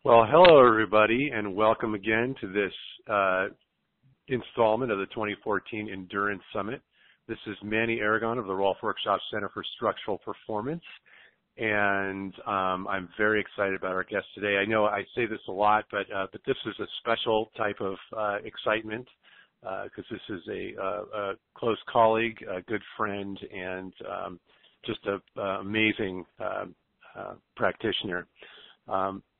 Well, hello everybody, and welcome again to this installment of the 2014 Endurance Summit. This is Manny Aragon of the Rolf Workshop Center for Structural Performance, and I'm very excited about our guest today. I know I say this a lot, but this is a special type of excitement because this is a close colleague, a good friend, and just an amazing practitioner.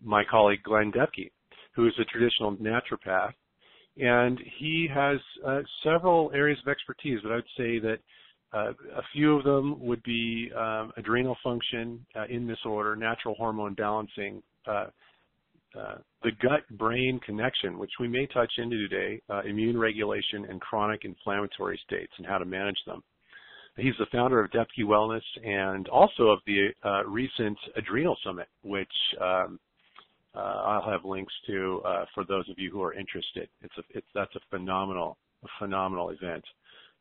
My colleague Glen Depke, who is a traditional naturopath, and he has several areas of expertise, but I would say that a few of them would be adrenal function in this order, natural hormone balancing, the gut-brain connection, which we may touch into today, immune regulation, and chronic inflammatory states and how to manage them. He's the founder of Depke Wellness and also of the recent Adrenal Summit, which I'll have links to for those of you who are interested. That's a phenomenal event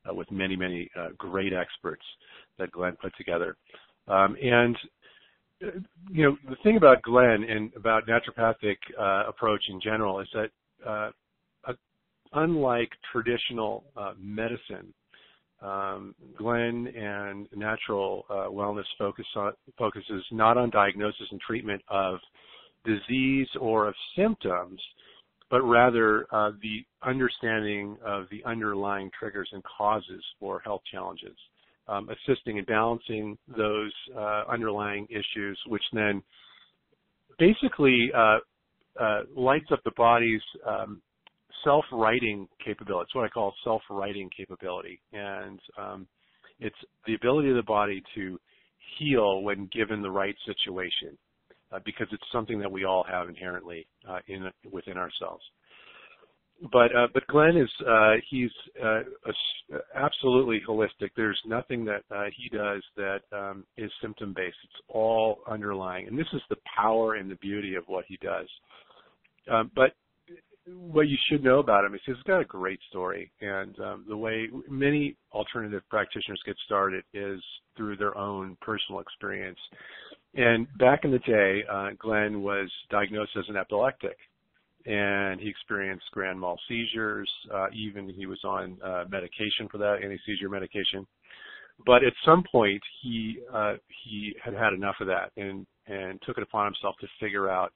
with many great experts that Glen put together. And you know, the thing about Glen and about naturopathic approach in general is that unlike traditional medicine, Glen and natural wellness focuses not on diagnosis and treatment of disease or of symptoms, but rather the understanding of the underlying triggers and causes for health challenges, assisting in balancing those underlying issues, which then basically lights up the body's self-righting capability. It's what I call self-righting capability, and it's the ability of the body to heal when given the right situation, because it's something that we all have inherently within ourselves. But Glen is he's absolutely holistic. There's nothing that he does that is symptom-based. It's all underlying, and this is the power and the beauty of what he does. But what you should know about him is he's got a great story, and the way many alternative practitioners get started is through their own personal experience. And back in the day, Glen was diagnosed as an epileptic, and he experienced grand mal seizures. Even he was on medication for that, anti-seizure medication. But at some point, he had enough of that and took it upon himself to figure out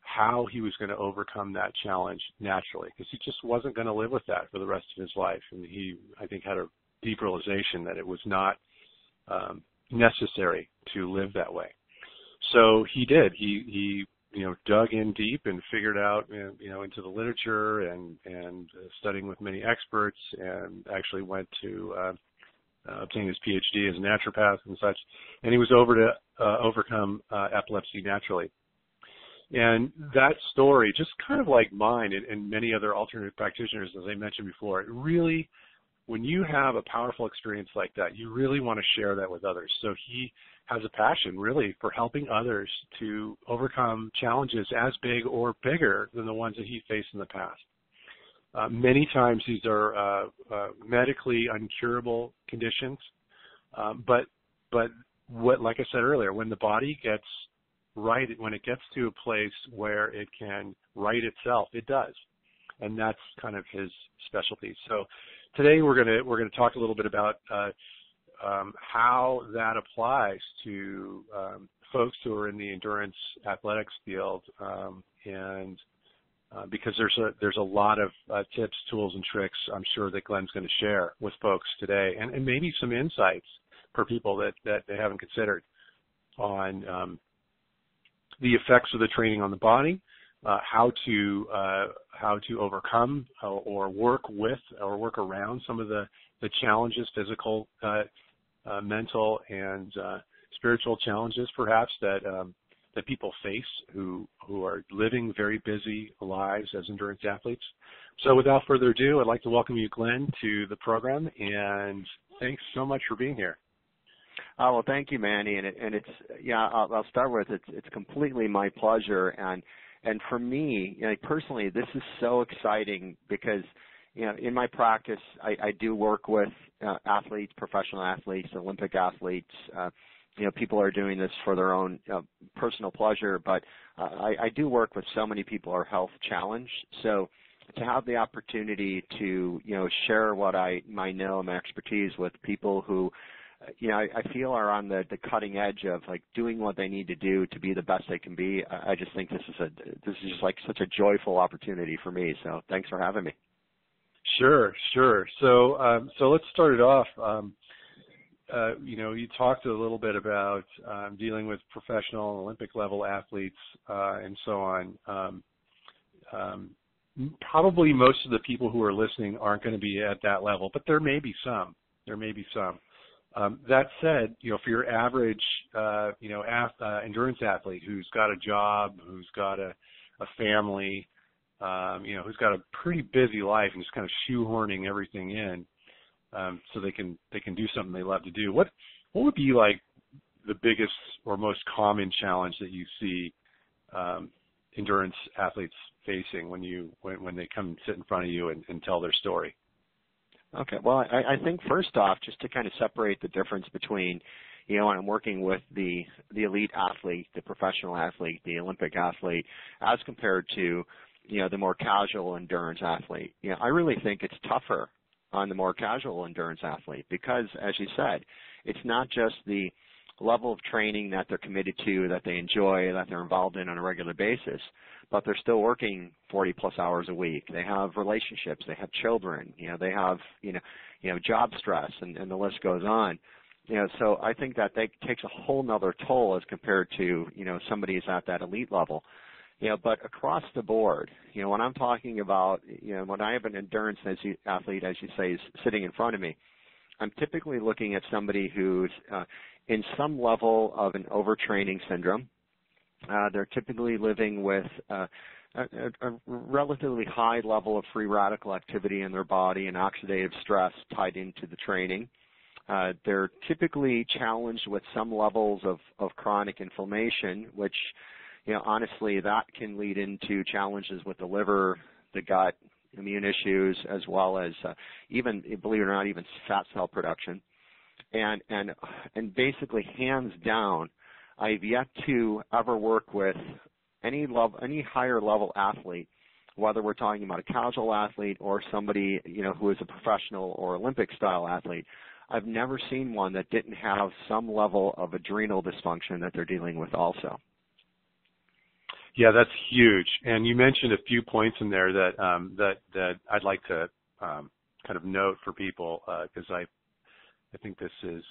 how he was going to overcome that challenge naturally, because he just wasn't going to live with that for the rest of his life. And he, I think, had a deep realization that it was not necessary to live that way. So he did. He dug in deep and figured out, into the literature and studying with many experts, and actually went to obtain his PhD as a naturopath and such. And he was over to overcome epilepsy naturally. And that story, just kind of like mine and many other alternative practitioners, as I mentioned before, it really, when you have a powerful experience like that, you really want to share that with others. So he has a passion, really, for helping others to overcome challenges as big or bigger than the ones that he faced in the past. Many times these are medically uncurable conditions, but what, like I said earlier, when the body gets right, when it gets to a place where it can right itself, it does, and that's kind of his specialty. So today we're going to talk a little bit about how that applies to folks who are in the endurance athletics field, and because there's a lot of tips, tools, and tricks I'm sure that Glen's going to share with folks today, and maybe some insights for people that they haven't considered on the effects of the training on the body, how to overcome or work with or work around some of the challenges, physical, mental, and spiritual challenges perhaps that people face who are living very busy lives as endurance athletes. So without further ado, I'd like to welcome you, Glen, to the program, and thanks so much for being here. Oh, well, thank you, Manny, and it's I'll start with it's completely my pleasure, and for me, personally, this is so exciting because in my practice, I do work with athletes, professional athletes, Olympic athletes, people are doing this for their own personal pleasure, but I do work with so many people who are health challenged. So to have the opportunity to, share what I know, my expertise with people who, I feel are on the cutting edge of like doing what they need to do to be the best they can be. I just think this is just like such a joyful opportunity for me. So thanks for having me. Sure. So let's start it off. You talked a little bit about dealing with professional Olympic level athletes and so on. Probably most of the people who are listening aren't going to be at that level, but there may be some. That said, for your average, endurance athlete who's got a job, who's got a family, who's got a pretty busy life and just kind of shoehorning everything in, so they can do something they love to do. What would be like the biggest or most common challenge that you see endurance athletes facing when they come and sit in front of you and tell their story? Okay. Well, I think first off, just to kind of separate the difference between, when I'm working with the elite athlete, the professional athlete, the Olympic athlete, as compared to, the more casual endurance athlete. I really think it's tougher on the more casual endurance athlete because, as you said, it's not just the level of training that they're committed to, that they enjoy, that they're involved in on a regular basis, but they're still working 40 plus hours a week. They have relationships, they have children, they have, job stress, and the list goes on. So I think that takes a whole nother toll as compared to, somebody who's at that elite level. But across the board, when I'm talking about, when I have an endurance athlete, as you say, is sitting in front of me, I'm typically looking at somebody who's in some level of an overtraining syndrome. They're typically living with a relatively high level of free radical activity in their body and oxidative stress tied into the training. They're typically challenged with some levels of chronic inflammation, which, honestly, that can lead into challenges with the liver, the gut, immune issues, as well as even, believe it or not, even fat cell production. And basically, hands down, I've yet to ever work with any higher level athlete, whether we're talking about a casual athlete or somebody, who is a professional or Olympic style athlete. I've never seen one that didn't have some level of adrenal dysfunction that they're dealing with also. Yeah, that's huge. And you mentioned a few points in there that I'd like to kind of note for people because I think this is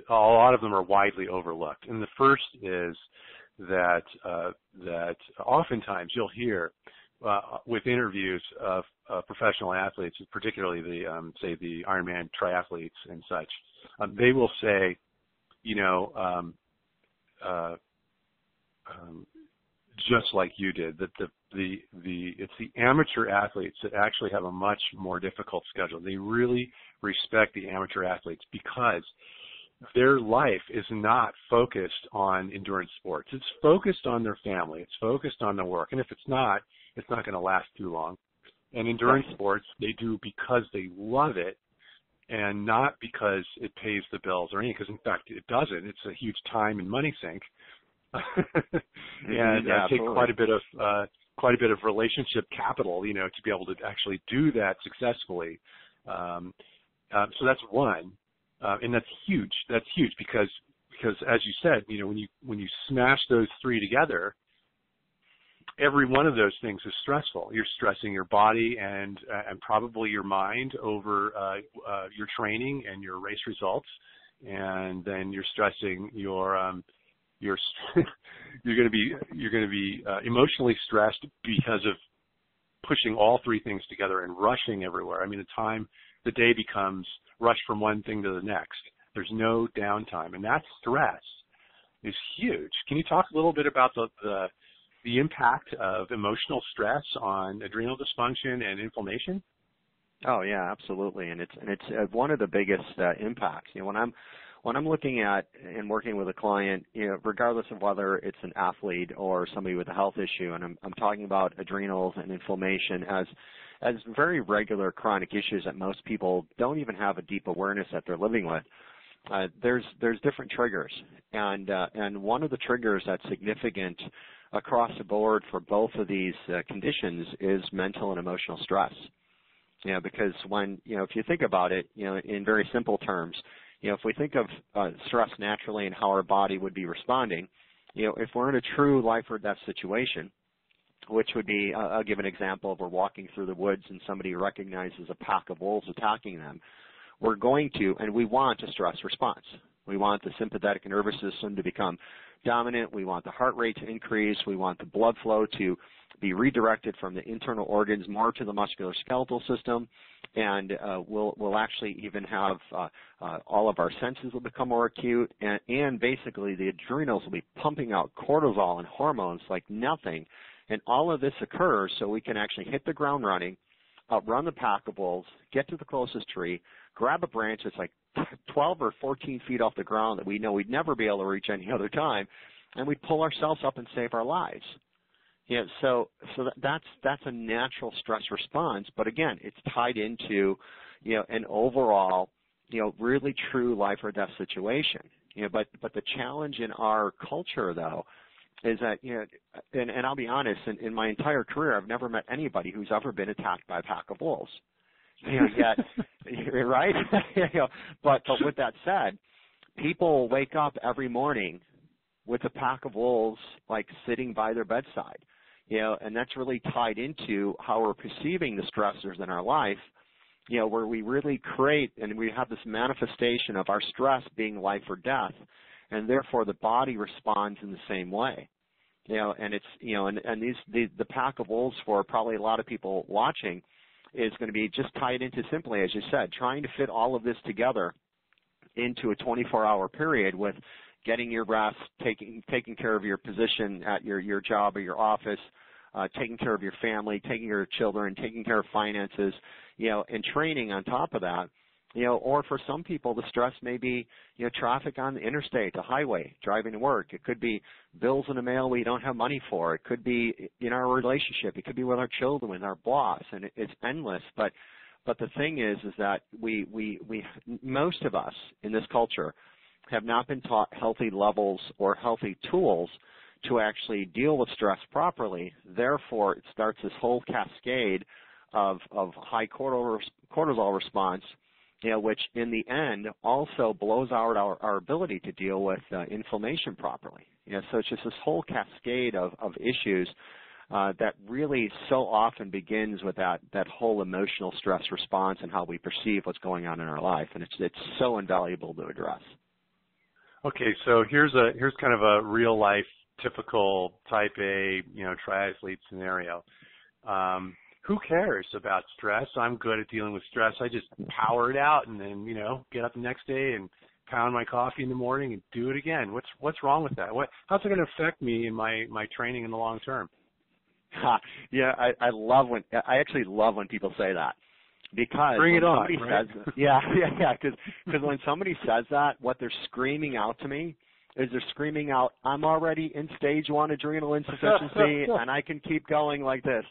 a lot of them are widely overlooked. And the first is that oftentimes you'll hear with interviews of professional athletes, particularly the Ironman triathletes and such, they will say, just like you did, that it's the amateur athletes that actually have a much more difficult schedule. They really respect the amateur athletes because their life is not focused on endurance sports. It's focused on their family. It's focused on their work. And if it's not going to last too long. And endurance sports, they do because they love it and not because it pays the bills or anything, because in fact it doesn't. It's a huge time and money sink. And take quite a bit of relationship capital, to be able to actually do that successfully. So that's one, and that's huge. That's huge because as you said, when you smash those three together, every one of those things is stressful. You're stressing your body and probably your mind over your training and your race results, and then you're stressing you're going to be emotionally stressed because of pushing all three things together and rushing everywhere. I mean, the day becomes rush from one thing to the next. There's no downtime, and that stress is huge. Can you talk a little bit about the impact of emotional stress on adrenal dysfunction and inflammation? Oh yeah, absolutely, and it's one of the biggest impacts. When I'm looking at and working with a client, regardless of whether it's an athlete or somebody with a health issue, and I'm talking about adrenals and inflammation as very regular chronic issues that most people don't even have a deep awareness that they're living with. there's different triggers, and one of the triggers that's significant across the board for both of these conditions is mental and emotional stress. Because if you think about it, in very simple terms, if we think of stress naturally and how our body would be responding, if we're in a true life or death situation, which would be, I'll give an example of we're walking through the woods and somebody recognizes a pack of wolves attacking them, we're going to, and we want a stress response. We want the sympathetic nervous system to become dominant. We want the heart rate to increase. We want the blood flow to be redirected from the internal organs more to the musculoskeletal system. And we'll actually even have all of our senses will become more acute. And basically the adrenals will be pumping out cortisol and hormones like nothing. And all of this occurs so we can actually hit the ground running, outrun the pack of wolves, get to the closest tree, grab a branch that's like 12 or 14 feet off the ground that we know we'd never be able to reach any other time, and we'd pull ourselves up and save our lives. So that's a natural stress response, but again, it's tied into an overall really true life or death situation. But the challenge in our culture though is that and I'll be honest, in my entire career I've never met anybody who's ever been attacked by a pack of wolves. Yet, right? But with that said, people wake up every morning with a pack of wolves like sitting by their bedside, and that's really tied into how we're perceiving the stressors in our life, where we really create and we have this manifestation of our stress being life or death, and therefore the body responds in the same way. And it's and the pack of wolves for probably a lot of people watching is going to be just tied into simply, as you said, trying to fit all of this together into a 24-hour period with getting your rest, taking care of your position at your job or your office, taking care of your family, taking care of children, taking care of finances, and training on top of that. Or for some people, the stress may be, traffic on the interstate, the highway, driving to work. It could be bills in the mail we don't have money for. It could be in our relationship. It could be with our children, with our boss, and it's endless. But the thing is that we most of us in this culture have not been taught healthy levels or healthy tools to actually deal with stress properly. Therefore, it starts this whole cascade of high cortisol response, which in the end also blows out our ability to deal with inflammation properly. So it's just this whole cascade of issues that really so often begins with that whole emotional stress response and how we perceive what's going on in our life, and it's so invaluable to address. Okay, so here's kind of a real life typical type A triathlete scenario. Who cares about stress? I'm good at dealing with stress. I just power it out and then, get up the next day and pound my coffee in the morning and do it again. What's wrong with that? How's it going to affect me in my training in the long term? Yeah, I actually love when people say that. Because bring it on, right? Because when somebody says that, what they're screaming out to me is they're screaming out, I'm already in stage 1 adrenal insufficiency and I can keep going like this.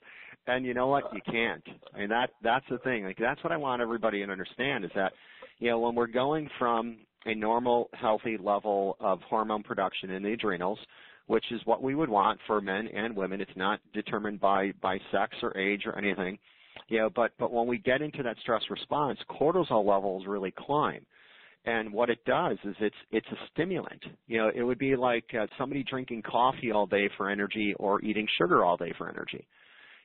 And you know what? You can't. I mean, that's the thing. Like, that's what I want everybody to understand is that, when we're going from a normal, healthy level of hormone production in the adrenals, which is what we would want for men and women. It's not determined by sex or age or anything. But when we get into that stress response, cortisol levels really climb. And what it does is it's a stimulant. It would be like somebody drinking coffee all day for energy or eating sugar all day for energy.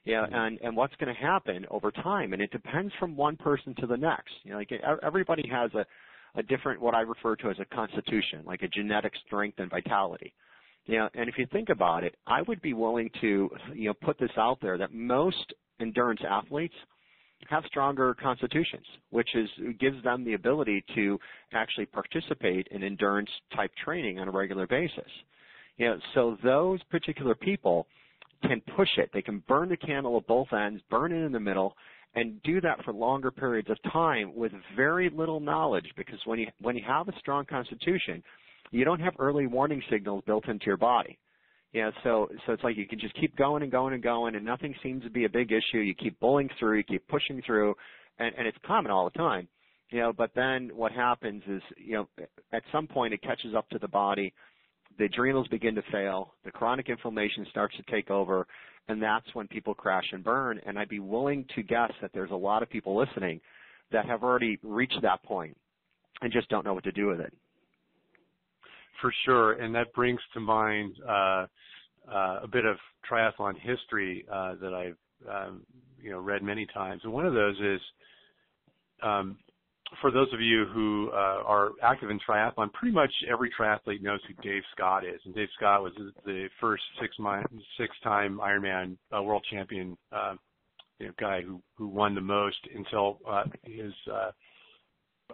And what's going to happen over time, and it depends from one person to the next. Everybody has a different, what I refer to as a constitution, like a genetic strength and vitality. And if you think about it, I would be willing to, put this out there that most endurance athletes have stronger constitutions, which gives them the ability to actually participate in endurance type training on a regular basis. So those particular people can push it. They can burn the candle at both ends, burn it in the middle, and do that for longer periods of time with very little knowledge, because when you have a strong constitution, you don't have early warning signals built into your body. So it's like you can just keep going and going and going, and nothing seems to be a big issue. You keep bullying through, you keep pushing through, and it's common all the time. But then what happens is, at some point it catches up to the body, the adrenals begin to fail, the chronic inflammation starts to take over, and that's when people crash and burn. And I'd be willing to guess that there's a lot of people listening that have already reached that point and just don't know what to do with it. For sure, and that brings to mind a bit of triathlon history that I've read many times. And one of those is, for those of you who are active in triathlon, pretty much every triathlete knows who Dave Scott is. And Dave Scott was the first six-time Ironman world champion guy who won the most until his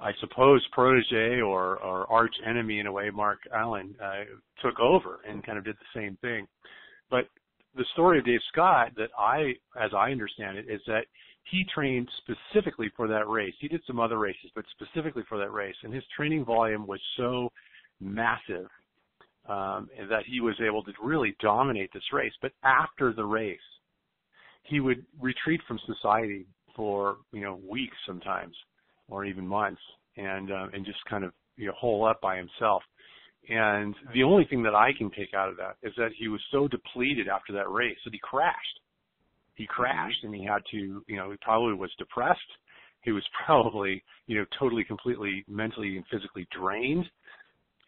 I suppose protege or arch enemy in a way, Mark Allen, took over and kind of did the same thing. But the story of Dave Scott as I understand it, is that he trained specifically for that race. He did some other races, but specifically for that race. And his training volume was so massive that he was able to really dominate this race. But after the race, he would retreat from society for, weeks sometimes, or even months, and just kind of hole up by himself. And the only thing that I can take out of that is that he was so depleted after that race that he crashed. He crashed, and he had to, he probably was depressed. He was probably, totally, completely mentally and physically drained,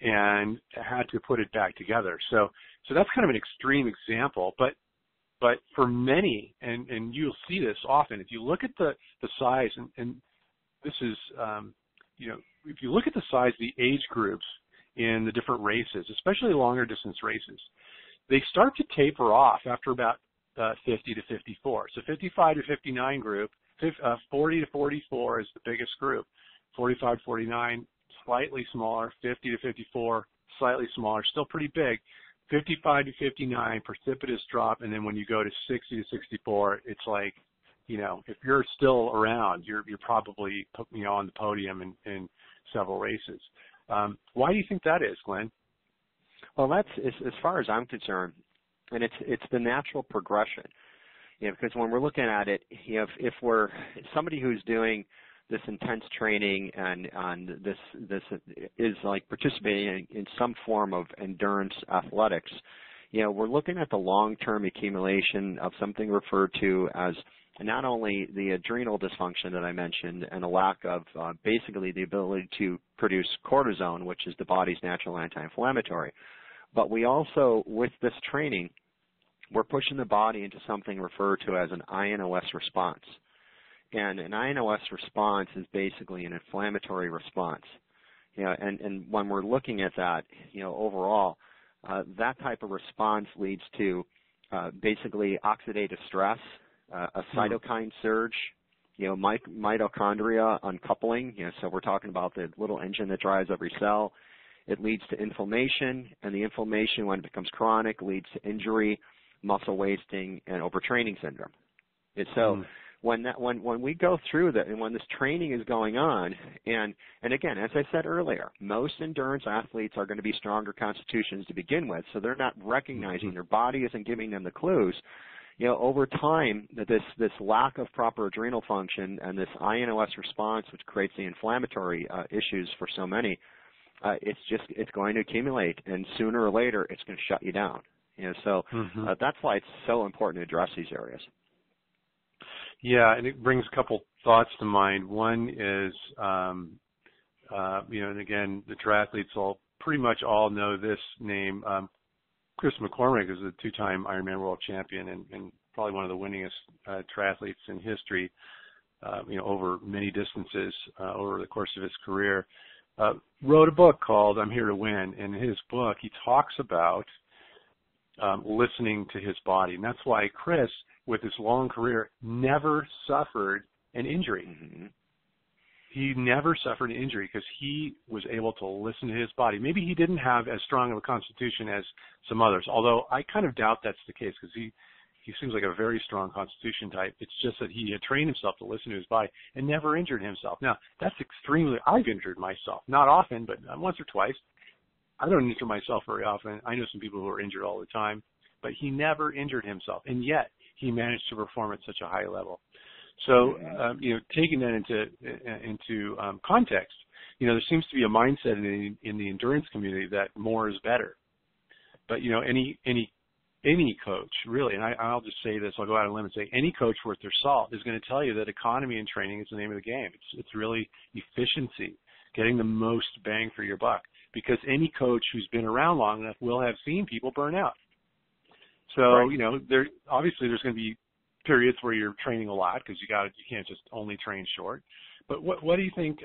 and had to put it back together. So that's kind of an extreme example, but for many, and you'll see this often, if you look at the size, and this is, if you look at the size of the age groups in the different races, especially longer distance races, they start to taper off after about 50 to 54. So 55 to 59 group, 40 to 44 is the biggest group, 45 to 49, slightly smaller, 50 to 54, slightly smaller, still pretty big, 55 to 59, precipitous drop, and then when you go to 60 to 64, it's like, if you're still around, you're probably, on the podium in several races. Why do you think that is, Glenn? Well, that's, as far as I'm concerned, and it's the natural progression. Because when we're looking at it, if we're somebody who's doing this intense training and this is like participating in some form of endurance athletics, we're looking at the long-term accumulation of something referred to as not only the adrenal dysfunction that I mentioned and a lack of basically the ability to produce cortisone, which is the body's natural anti-inflammatory, but we also, with this training, we're pushing the body into something referred to as an INOS response. And an INOS response is basically an inflammatory response. And when we're looking at that, overall, that type of response leads to basically oxidative stress, a cytokine surge, mitochondria uncoupling. So we're talking about the little engine that drives every cell. It leads to inflammation, and the inflammation, when it becomes chronic, leads to injury, muscle wasting, and overtraining syndrome. And so when we go through that, and when this training is going on, and again, as I said earlier, most endurance athletes are going to be stronger constitutions to begin with, so they're not recognizing, their body isn't giving them the clues. Over time, this lack of proper adrenal function and this INOS response, which creates the inflammatory issues for so many, it's going to accumulate, and sooner or later, it's going to shut you down. So that's why it's so important to address these areas. Yeah, and it brings a couple thoughts to mind. One is, and again, the triathletes pretty much all know this name. Chris McCormick is a two-time Ironman world champion and probably one of the winningest triathletes in history, over many distances over the course of his career. Wrote a book called I'm Here to Win. In his book, he talks about listening to his body. And that's why Chris, with his long career, never suffered an injury. Mm-hmm. He never suffered an injury because he was able to listen to his body. Maybe he didn't have as strong of a constitution as some others, although I kind of doubt that's the case because he seems like a very strong constitution type. It's just that he had trained himself to listen to his body and never injured himself. Now, that's I've injured myself. Not often, but once or twice. I don't injure myself very often. I know some people who are injured all the time, but he never injured himself, and yet he managed to perform at such a high level. So, taking that into context, there seems to be a mindset in the endurance community that more is better. But, any coach, really, and I'll just say this, I'll go out on a limb and say any coach worth their salt is going to tell you that economy in training is the name of the game. It's really efficiency, getting the most bang for your buck, because any coach who's been around long enough will have seen people burn out. So, right. Obviously there's going to be periods where you're training a lot because you can't just only train short. But what do you think?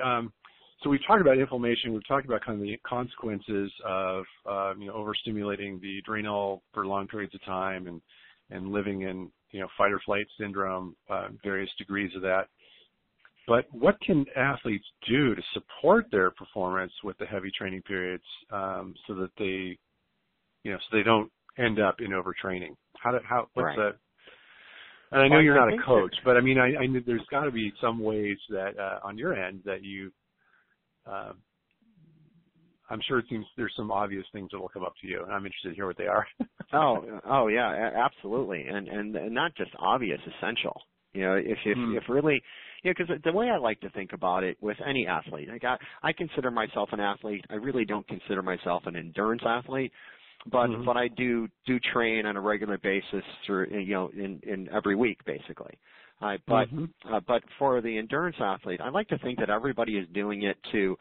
So we've talked about inflammation. We've talked about kind of the consequences of overstimulating the adrenal for long periods of time and living in fight or flight syndrome, various degrees of that. But what can athletes do to support their performance with the heavy training periods so that they don't end up in overtraining? What's that? And I know you're not a coach, but I mean, I there's got to be some ways that on your end that you. I'm sure it seems there's some obvious things that will come up to you, and I'm interested to hear what they are. oh yeah, absolutely, and not just obvious, essential. If really, because the way I like to think about it with any athlete, I consider myself an athlete. I really don't consider myself an endurance athlete, but I do train on a regular basis through in every week basically. But for the endurance athlete, I like to think that everybody is doing it to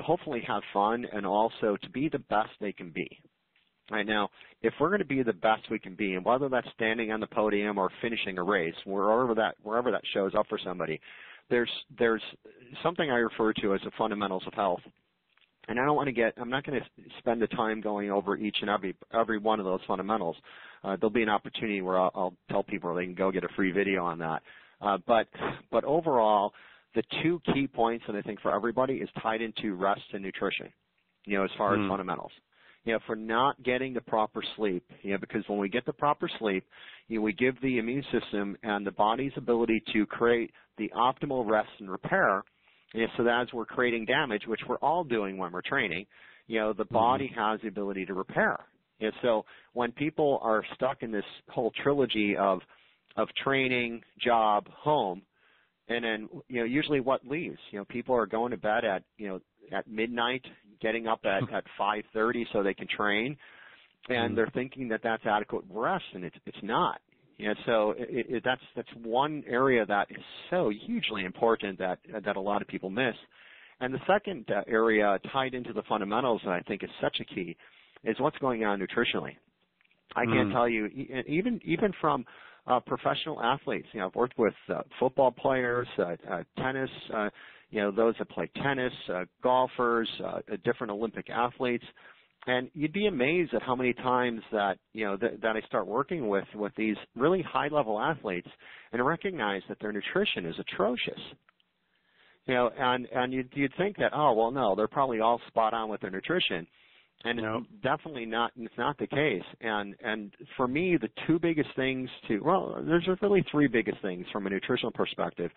hopefully have fun and also to be the best they can be. Right now, if we're going to be the best we can be, and whether that's standing on the podium or finishing a race, wherever that shows up for somebody, there's something I refer to as the fundamentals of health. And I'm not going to spend the time going over each and every one of those fundamentals. There'll be an opportunity where I'll tell people they can go get a free video on that. But overall, the two key points that I think for everybody is tied into rest and nutrition, as far as fundamentals. For not getting the proper sleep, because when we get the proper sleep, we give the immune system and the body's ability to create the optimal rest and repair. So that as we're creating damage, which we're all doing when we're training, the body has the ability to repair. And so when people are stuck in this whole trilogy of training, job, home, and then usually what leaves? People are going to bed at midnight, getting up at 5:30 so they can train, and they're thinking that that's adequate rest, and it's not. So that's one area that is so hugely important that a lot of people miss. And the second area tied into the fundamentals that I think is such a key is what's going on nutritionally. I can't tell you, even from professional athletes. I've worked with football players, tennis, those that play tennis, golfers, different Olympic athletes. And you'd be amazed at how many times that I start working with these really high-level athletes and recognize that their nutrition is atrocious. And you'd think that, oh, well, no, they're probably all spot on with their nutrition. And it's definitely not, it's not the case. And for me, the two biggest things there's really three biggest things from a nutritional perspective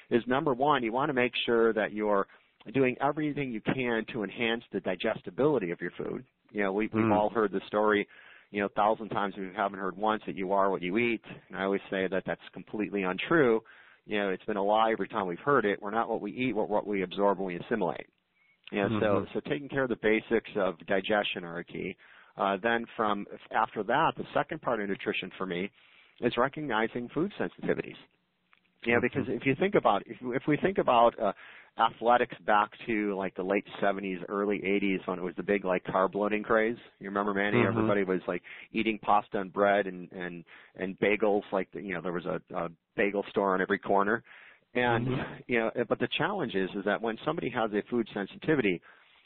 is, number one, you want to make sure that you're doing everything you can to enhance the digestibility of your food. We've all heard the story, 1,000 times if you haven't heard once, that you are what you eat. And I always say that that's completely untrue. It's been a lie every time we've heard it. We're not what we eat, we're what we absorb when we assimilate. So taking care of the basics of digestion are a key. Then after that, the second part of nutrition for me is recognizing food sensitivities. Because if you think about, if we think about athletics back to like the late 70s, early 80s, when it was the big like carb loading craze. You remember, Manny? Everybody was like eating pasta and bread and bagels. Like there was a bagel store on every corner. And but the challenge is that when somebody has a food sensitivity,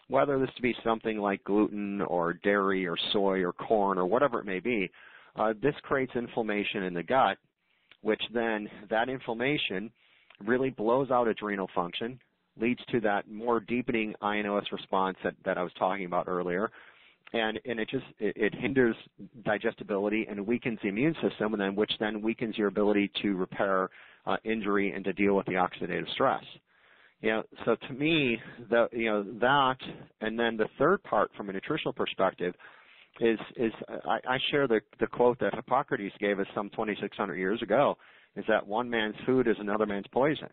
whether this to be something like gluten or dairy or soy or corn or whatever it may be, this creates inflammation in the gut, which then that inflammation really blows out adrenal function, leads to that more deepening INOS response that I was talking about earlier, and it hinders digestibility and weakens the immune system, and then which then weakens your ability to repair injury and to deal with the oxidative stress. So to me, that, and then the third part from a nutritional perspective is I share the quote that Hippocrates gave us some 2,600 years ago. is that one man's food is another man's poison.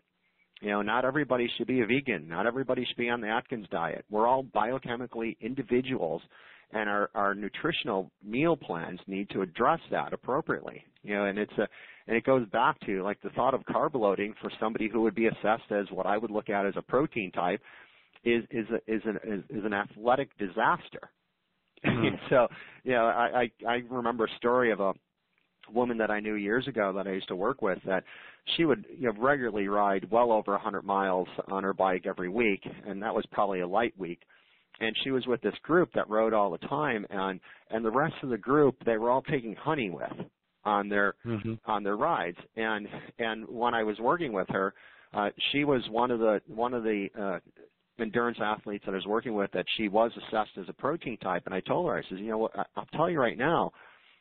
You know, not everybody should be a vegan. Not everybody should be on the Atkins diet. We're all biochemically individuals, and our nutritional meal plans need to address that appropriately. You know, and it goes back to like the thought of carb loading for somebody who would be assessed as what I would look at as a protein type is an athletic disaster. So, you know, I remember a story of a woman that I knew years ago that I used to work with that she would, you know, regularly ride well over 100 miles on her bike every week, and that was probably a light week. And she was with this group that rode all the time, and the rest of the group, they were all taking honey with on their rides. And when I was working with her, she was one of the endurance athletes that I was working with that she was assessed as a protein type. And I told her, I said, you know what, I'll tell you right now,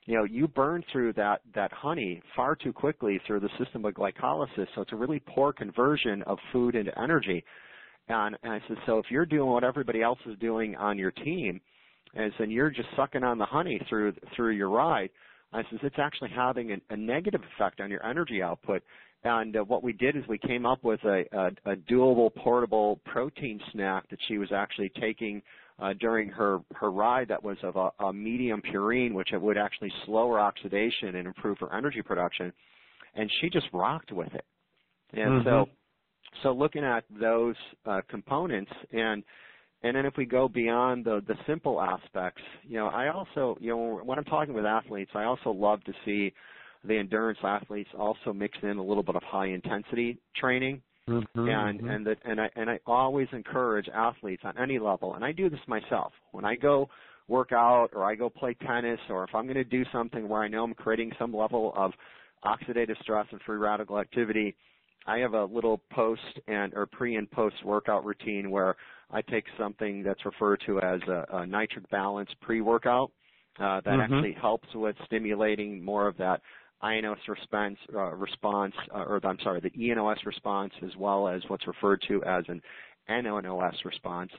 you know, you burn through that honey far too quickly through the system of glycolysis, so it's a really poor conversion of food into energy. And I said, so if you're doing what everybody else is doing on your team, and you're just sucking on the honey through your ride, I said, it's actually having a negative effect on your energy output. And what we did is we came up with a doable, portable protein snack that she was actually taking during her ride that was of a medium purine, which it would actually slow her oxidation and improve her energy production. And she just rocked with it. And so looking at those components, and then if we go beyond the simple aspects, you know, I also, you know, when I'm talking with athletes, I also love to see the endurance athletes also mix in a little bit of high intensity training. And I always encourage athletes on any level, and I do this myself. When I go work out or I go play tennis, or if I'm going to do something where I know I'm creating some level of oxidative stress and free radical activity, I have a little or pre and post workout routine where I take something that's referred to as a nitric balance pre-workout that actually helps with stimulating more of that the ENOS response, as well as what's referred to as an NOS response.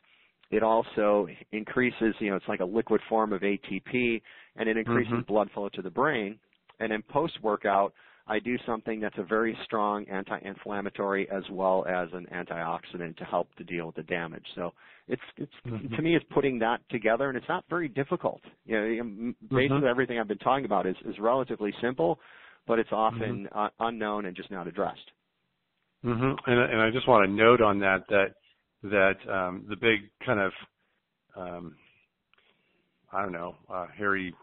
It also increases, you know, it's like a liquid form of ATP, and it increases blood flow to the brain. And in post-workout, I do something that's a very strong anti-inflammatory as well as an antioxidant to help to deal with the damage. So it's to me, it's putting that together, and it's not very difficult. You know, basically everything I've been talking about is relatively simple, but it's often unknown and just not addressed. And I just want to note on that the big kind of hairy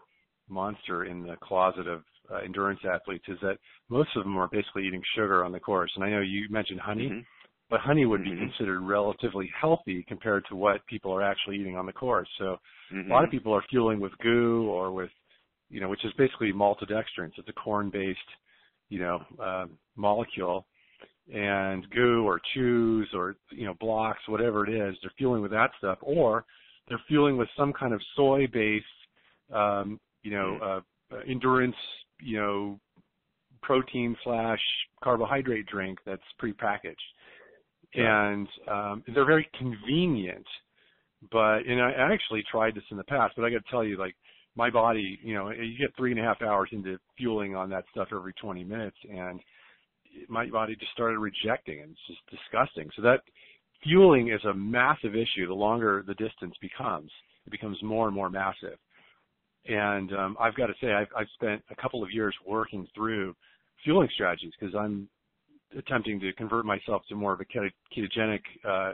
monster in the closet of endurance athletes is that most of them are basically eating sugar on the course. And I know you mentioned honey, but honey would be considered relatively healthy compared to what people are actually eating on the course. So a lot of people are fueling with GU or with, you know, which is basically maltodextrins. It's a corn-based, you know, molecule. And GU or chews or, you know, blocks, whatever it is, they're fueling with that stuff. Or they're fueling with some kind of soy-based, endurance, you know, protein / carbohydrate drink that's prepackaged. And they're very convenient, and I actually tried this in the past, but I got to tell you, like, my body, you know, you get 3.5 hours into fueling on that stuff every 20 minutes, and my body just started rejecting it. It's just disgusting. So that fueling is a massive issue. The longer the distance becomes, it becomes more and more massive. And I've got to say, I've spent a couple of years working through fueling strategies because I'm attempting to convert myself to more of a ketogenic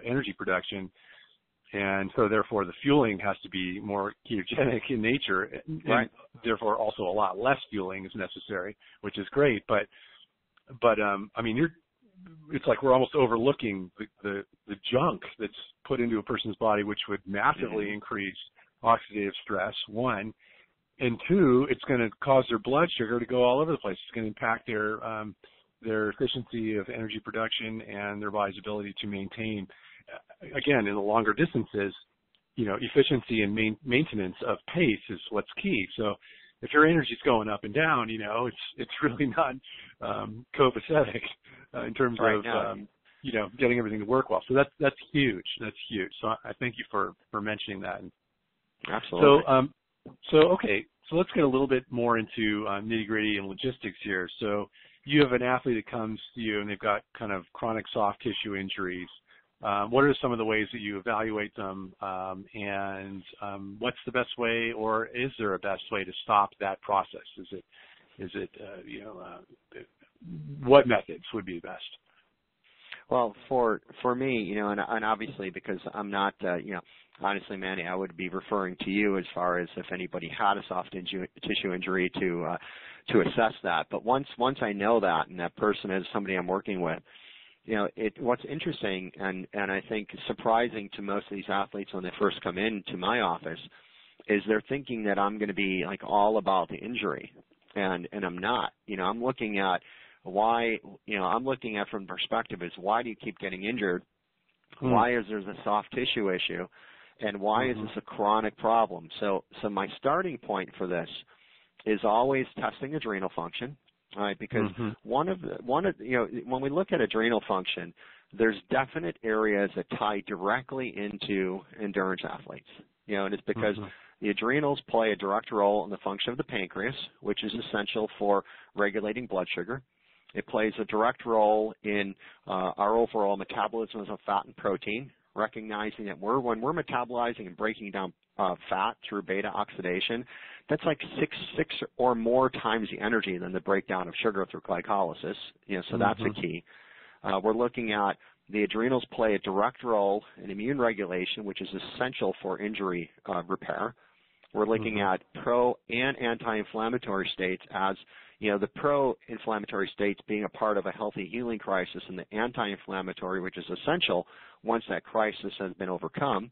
energy production. And so therefore the fueling has to be more ketogenic in nature, and therefore also a lot less fueling is necessary, which is great. But I mean, it's like we're almost overlooking the junk that's put into a person's body, which would massively increase oxidative stress, one, and two, it's going to cause their blood sugar to go all over the place. It's going to impact their efficiency of energy production and their body's ability to maintain. Again, in the longer distances, you know, efficiency and maintenance of pace is what's key. So if your energy's going up and down, you know, it's really not copacetic in terms of you know, getting everything to work well. So that's huge. That's huge. So I thank you for mentioning that. Absolutely. So okay. So let's get a little bit more into nitty-gritty and logistics here. So you have an athlete that comes to you and they've got kind of chronic soft tissue injuries. What are some of the ways that you evaluate them, and what's the best way, or is there a best way to stop that process? Is it what methods would be best? Well, for me, and obviously because I'm not, honestly, Manny, I would be referring to you as far as if anybody had a soft tissue injury to assess that. But once I know that, and that person is somebody I'm working with, what's interesting and I think surprising to most of these athletes when they first come into my office is they're thinking that I'm going to be like all about the injury, and I'm not. I'm looking at why, I'm looking at from the perspective is why do you keep getting injured? Why is there a soft tissue issue? And why is this a chronic problem? So my starting point for this is always testing adrenal function, right? Because when we look at adrenal function, there's definite areas that tie directly into endurance athletes. And it's because the adrenals play a direct role in the function of the pancreas, which is essential for regulating blood sugar. It plays a direct role in our overall metabolism of fat and protein, recognizing that when we're metabolizing and breaking down fat through beta oxidation, that's like six or more times the energy than the breakdown of sugar through glycolysis. So that's a key. We're looking at the adrenals play a direct role in immune regulation, which is essential for injury repair. We're looking at pro and anti-inflammatory states as, the pro-inflammatory states being a part of a healthy healing crisis, and the anti-inflammatory, which is essential once that crisis has been overcome.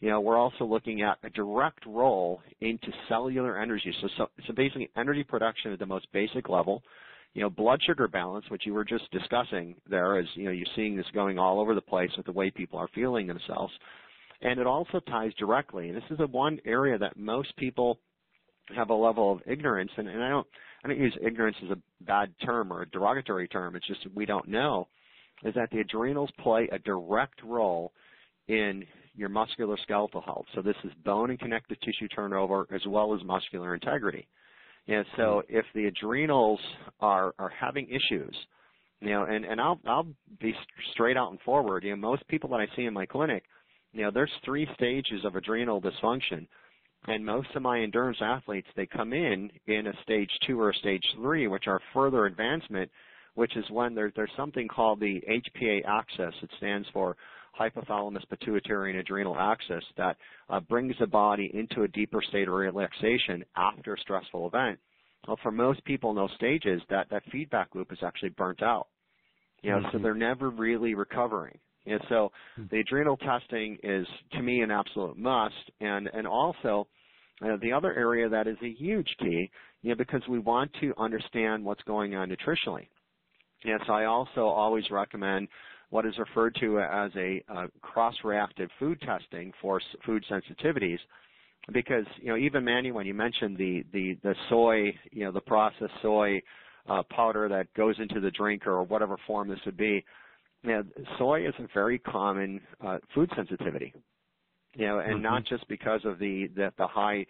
We're also looking at a direct role into cellular energy. So basically energy production at the most basic level. Blood sugar balance, which you were just discussing there, is, you're seeing this going all over the place with the way people are feeling themselves. And it also ties directly. This is the one area that most people have a level of ignorance, and I don't use ignorance as a bad term or a derogatory term. It's just we don't know, is that the adrenals play a direct role in your musculoskeletal health. So this is bone and connective tissue turnover as well as muscular integrity. So if the adrenals are having issues, and I'll be straight out and forward. Most people that I see in my clinic, there's 3 stages of adrenal dysfunction. And most of my endurance athletes, they come in a stage 2 or a stage 3, which are further advancement, which is when there's something called the HPA axis. It stands for hypothalamus pituitary and adrenal axis, that brings the body into a deeper state of relaxation after a stressful event. Well, for most people in those stages, that feedback loop is actually burnt out. So they're never really recovering. So the adrenal testing is, to me, an absolute must. And also, the other area that is a huge key, because we want to understand what's going on nutritionally. So I also always recommend what is referred to as a cross-reactive food testing for food sensitivities, because, even Manny, when you mentioned the soy, the processed soy powder that goes into the drink or whatever form this would be, soy is a very common food sensitivity, and not just because of the high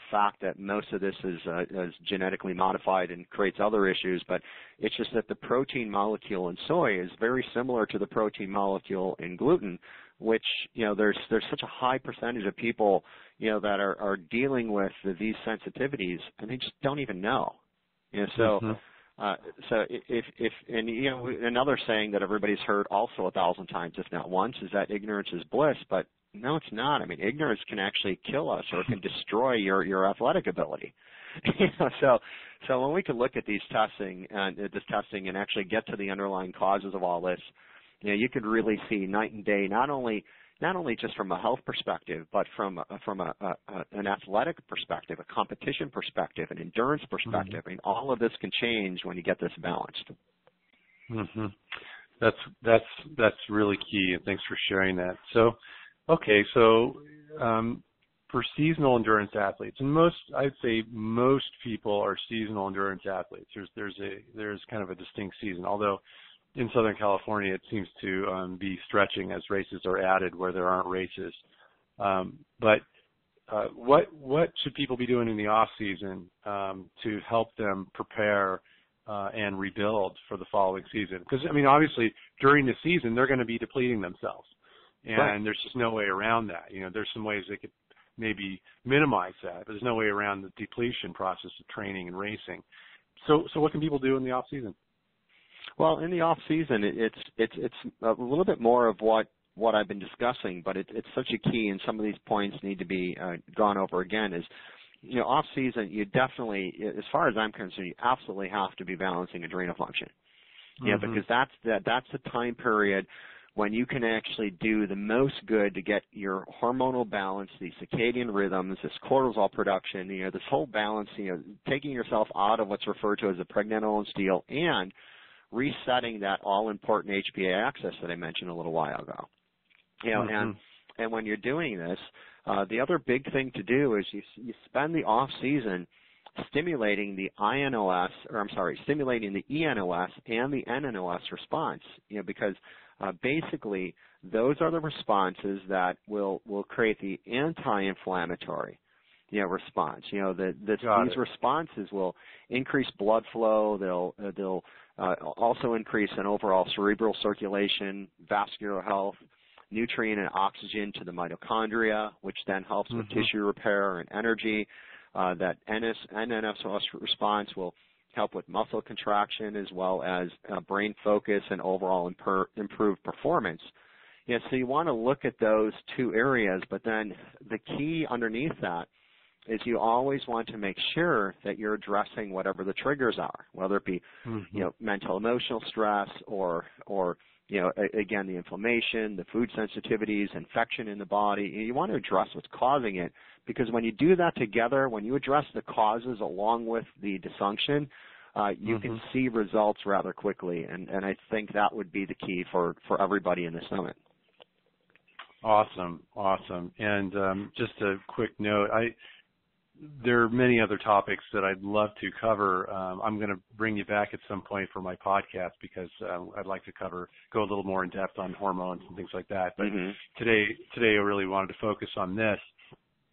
fact that most of this is genetically modified and creates other issues, but it's just that the protein molecule in soy is very similar to the protein molecule in gluten, which, there's such a high percentage of people, that are dealing with these sensitivities, and they just don't even know. Another saying that everybody's heard also 1,000 times, if not once, is that ignorance is bliss, but no, it's not. I mean, ignorance can actually kill us, or it can destroy your athletic ability. So when we can look at this testing and actually get to the underlying causes of all this, you could really see night and day, not only just from a health perspective, but from an athletic perspective, a competition perspective, an endurance perspective. I mean, all of this can change when you get this balanced. That's really key, and thanks for sharing that. So, okay, for seasonal endurance athletes, and I'd say most people are seasonal endurance athletes. There's kind of a distinct season, although in Southern California, it seems to be stretching as races are added where there aren't races. But what should people be doing in the off season to help them prepare and rebuild for the following season. Because, I mean, obviously, during the season, they're going to be depleting themselves. And Right. there's just no way around that. You know, there's some ways they could maybe minimize that, but there's no way around the depletion process of training and racing. So what can people do in the off season? Well, in the off season, it's a little bit more of what I've been discussing, but it's such a key, and some of these points need to be gone over again. Is, you know, off season, you definitely, as far as I'm concerned, you absolutely have to be balancing adrenal function. Mm-hmm. Yeah, because that's the time period when you can actually do the most good to get your hormonal balance, these circadian rhythms, this cortisol production, you know, this whole balance, you know, taking yourself out of what's referred to as the pregnenolone steal and resetting that all-important HPA axis that I mentioned a little while ago. You know, mm-hmm. and when you're doing this, the other big thing to do is you spend the off season stimulating the stimulating the ENOS and the NNOS response. You know, because basically those are the responses that will create the anti-inflammatory, you know, response. You know, these responses will increase blood flow. They'll also increase an overall cerebral circulation, vascular health, nutrient and oxygen to the mitochondria, which then helps with mm-hmm. tissue repair and energy. That NNOS response will help with muscle contraction as well as brain focus and overall improved performance. Yeah, so you want to look at those two areas, but then the key underneath that is you always want to make sure that you're addressing whatever the triggers are, whether it be, mm-hmm. you know, mental emotional stress or you know, again, the inflammation, the food sensitivities, infection in the body. You want to address what's causing it, because when you do that together, when you address the causes along with the dysfunction, you mm-hmm. can see results rather quickly, and I think that would be the key for everybody in the summit. Awesome. And just a quick note, there are many other topics that I'd love to cover. I'm going to bring you back at some point for my podcast because I'd like to go a little more in depth on hormones and things like that. But mm-hmm. today I really wanted to focus on this.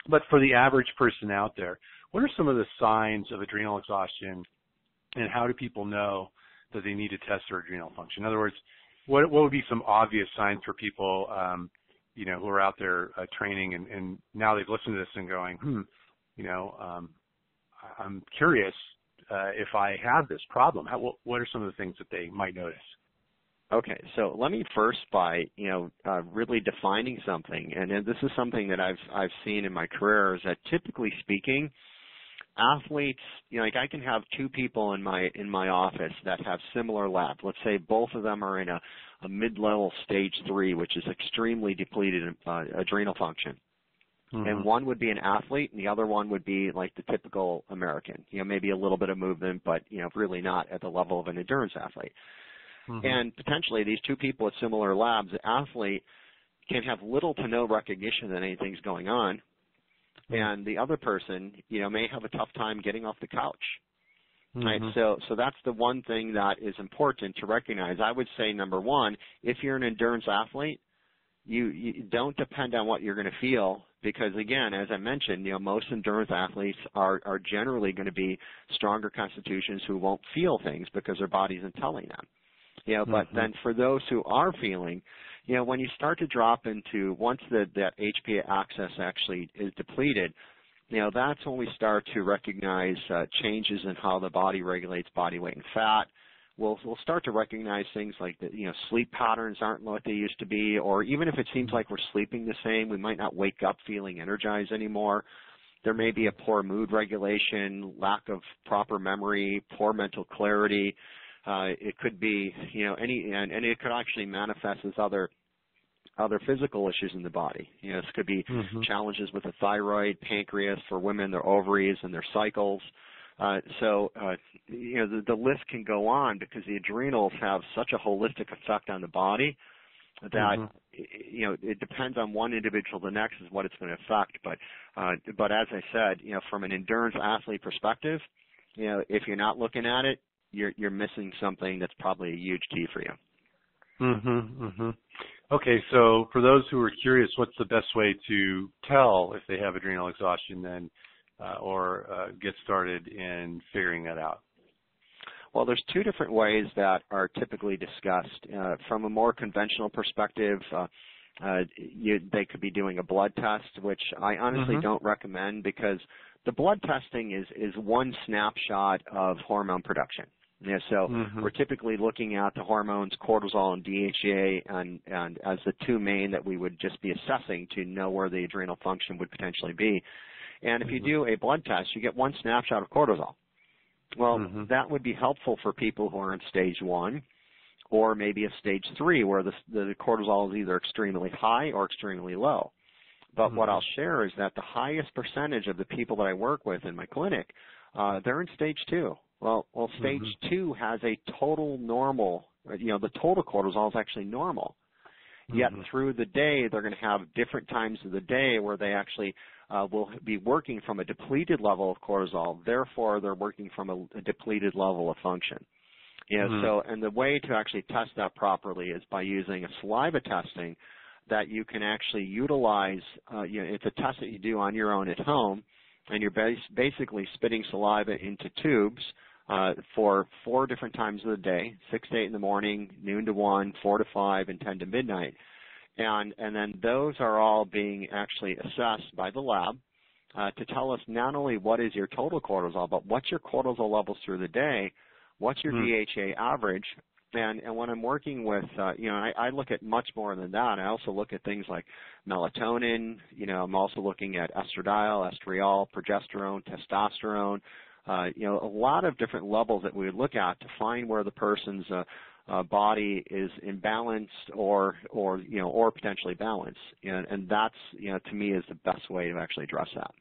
But for the average person out there, what are some of the signs of adrenal exhaustion, and how do people know that they need to test their adrenal function? In other words, what would be some obvious signs for people, you know, who are out there training and now they've listened to this and going, you know, I'm curious if I have this problem. What are some of the things that they might notice? Okay, so let me first by, you know, really defining something, and this is something that I've seen in my career, is that typically speaking, athletes, you know, like I can have two people in my office that have similar labs. Let's say both of them are in a mid-level stage 3, which is extremely depleted adrenal function. Mm-hmm. And one would be an athlete, and the other one would be like the typical American. You know, maybe a little bit of movement, but, you know, really not at the level of an endurance athlete. Mm-hmm. And potentially these two people with similar labs, the athlete can have little to no recognition that anything's going on, and the other person, you know, may have a tough time getting off the couch. Mm-hmm. Right? So that's the one thing that is important to recognize. I would say, number one, if you're an endurance athlete, you don't depend on what you're going to feel, because again, as I mentioned, you know, most endurance athletes are generally going to be stronger constitutions who won't feel things because their body isn't telling them. You know, but then for those who are feeling, you know, when you start to drop into, once that HPA axis actually is depleted, you know, that's when we start to recognize changes in how the body regulates body weight and fat. We'll start to recognize things like that, you know, sleep patterns aren't what they used to be, or even if it seems like we're sleeping the same, we might not wake up feeling energized anymore. There may be a poor mood regulation, lack of proper memory, poor mental clarity. It could be, you know, and it could actually manifest as other physical issues in the body. You know, this could be challenges with the thyroid, pancreas, for women, their ovaries and their cycles. You know, the list can go on because the adrenals have such a holistic effect on the body that, you know, it depends on one individual to the next is what it's going to affect. But as I said, you know, from an endurance athlete perspective, you know, if you're not looking at it, you're missing something that's probably a huge key for you. Okay, so for those who are curious, what's the best way to tell if they have adrenal exhaustion then, or get started in figuring that out? Well, there's two different ways that are typically discussed. From a more conventional perspective, they could be doing a blood test, which I honestly don't recommend, because the blood testing is one snapshot of hormone production. Yeah, so we're typically looking at the hormones cortisol and DHEA and as the two main that we would just be assessing to know where the adrenal function would potentially be. And if you do a blood test, you get one snapshot of cortisol. Well, that would be helpful for people who are in stage 1 or maybe a stage 3 where the cortisol is either extremely high or extremely low. But what I'll share is that the highest percentage of the people that I work with in my clinic, they're in stage 2. Well, stage 2 has a total normal, the total cortisol is actually normal. Yet through the day, they're going to have different times of the day where they actually will be working from a depleted level of cortisol. Therefore, they're working from a depleted level of function. So, and the way to actually test that properly is by using a saliva testing that you can actually utilize. It's a test that you do on your own at home, and you're basically spitting saliva into tubes for 4 different times of the day, 6 to 8 in the morning, noon to 1, 4 to 5, and 10 to midnight. And then those are all being actually assessed by the lab to tell us not only what is your total cortisol, but what's your cortisol levels through the day, what's your DHA average. And when I'm working with, I look at much more than that. I also look at things like melatonin. I'm also looking at estradiol, estriol, progesterone, testosterone. A lot of different levels that we would look at to find where the person's body is imbalanced or potentially balanced. And that's, to me, is the best way to actually address that.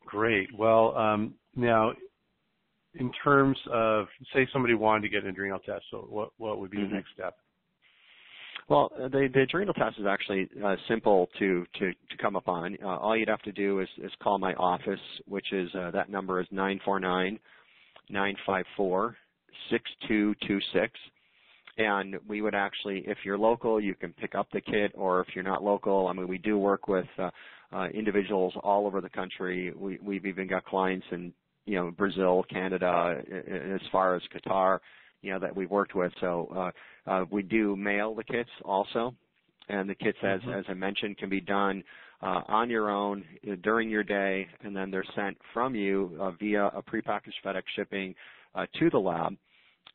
Great. Well, now, in terms of, say somebody wanted to get an adrenal test, so what would be the next step? Well, the adrenal test is actually simple to come upon. All you'd have to do is call my office, which is that number is 949-954-6226. And we would actually, if you're local, you can pick up the kit, or if you're not local, we do work with individuals all over the country. We've even got clients in Brazil, Canada, as far as Qatar, that we've worked with. So we do mail the kits also, and the kits, as I mentioned, can be done on your own during your day, and then they're sent from you via a prepackaged FedEx shipping to the lab.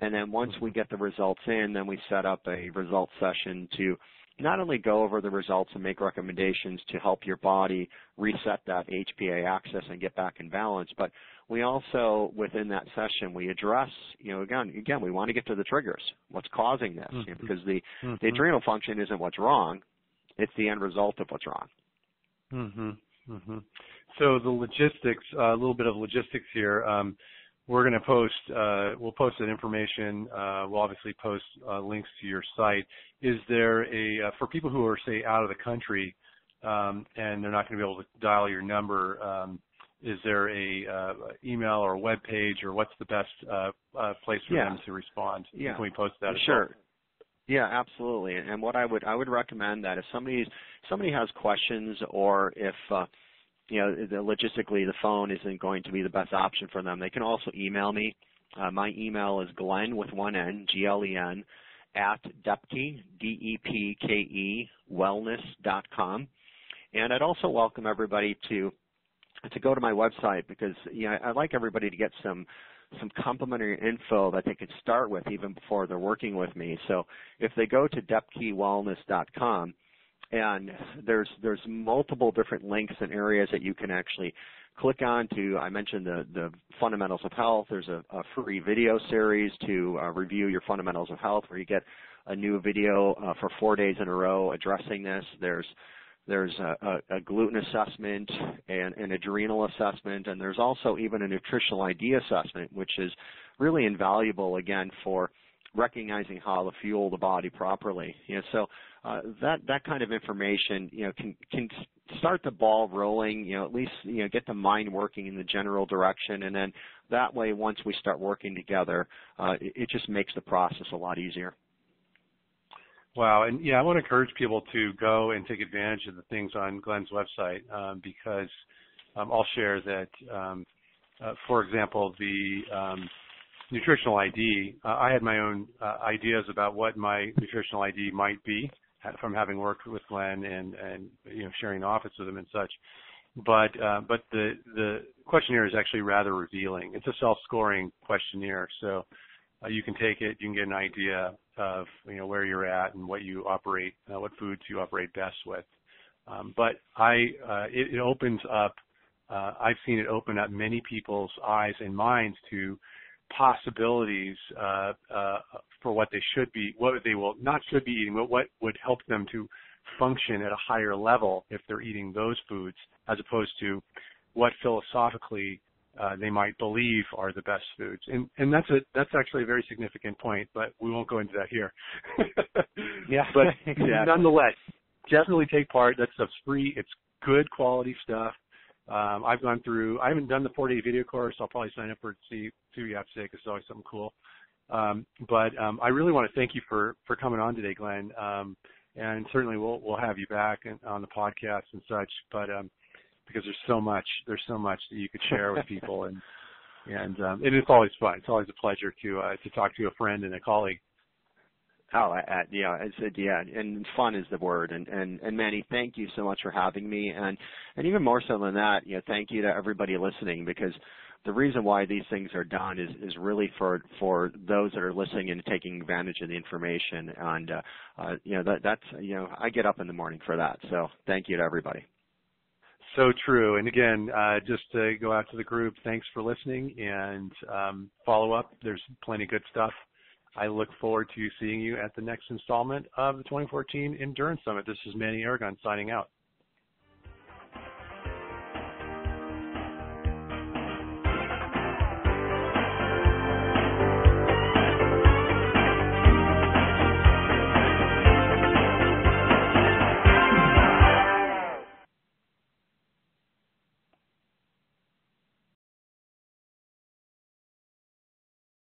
And then once we get the results in, then we set up a results session to not only go over the results and make recommendations to help your body reset that HPA axis and get back in balance, but we also, within that session, we address, again, we want to get to the triggers. What's causing this? Because the adrenal function isn't what's wrong. It's the end result of what's wrong. So the logistics, a little bit of logistics here. We're going to post, we'll post that information. We'll obviously post links to your site. Is there for people who are, say, out of the country and they're not going to be able to dial your number, is there a email or a web page, or what's the best place for them to respond? Can we post that as well? Yeah, absolutely. And what I would recommend that if somebody has questions, or if logistically the phone isn't going to be the best option for them, they can also email me. My email is Glen with one N, Glen, at Depke, Depke, wellness.com. And I'd also welcome everybody to go to my website, because I'd like everybody to get some complimentary info that they could start with even before they're working with me. So if they go to depkewellness.com, and there's multiple different links and areas that you can actually click on to. I mentioned the fundamentals of health. There's a free video series to review your fundamentals of health, where you get a new video for 4 days in a row addressing this. There's a gluten assessment and an adrenal assessment, and there's also even a nutritional ID assessment, which is really invaluable, again, for recognizing how to fuel the body properly. So that kind of information, can start the ball rolling. At least get the mind working in the general direction, and then that way, once we start working together, it just makes the process a lot easier. Wow. And I want to encourage people to go and take advantage of the things on Glen's website, because I'll share that for example, the nutritional ID, I had my own ideas about what my nutritional ID might be from having worked with Glenn and sharing the office with him and such. But the questionnaire is actually rather revealing. It's a self-scoring questionnaire, so you can take it, you can get an idea of where you're at and what you operate, what foods you operate best with. But it opens up. I've seen it open up many people's eyes and minds to possibilities for what they should be, what they will not should be eating, but what would help them to function at a higher level if they're eating those foods, as opposed to what philosophically they might believe are the best foods. And that's actually a very significant point, but we won't go into that here. Yeah, but exactly. Nonetheless, definitely take part. That stuff's free. It's good quality stuff. I've gone through. I haven't done the 4-day video course. I'll probably sign up for it to see what you have to say, because it's always something cool. But I really want to thank you for coming on today, Glenn. And certainly we'll have you back on the podcast and such. But because there's so much that you could share with people, and it's always fun. It's always a pleasure to talk to a friend and a colleague. Oh, and fun is the word. And Manny, thank you so much for having me. And even more so than that, thank you to everybody listening, because the reason why these things are done is really for those that are listening and taking advantage of the information. And that's I get up in the morning for that. So thank you to everybody. So true. And again, just to go out to the group, thanks for listening, and follow up. There's plenty of good stuff. I look forward to seeing you at the next installment of the 2014 Endurance Summit. This is Manny Aragon signing out.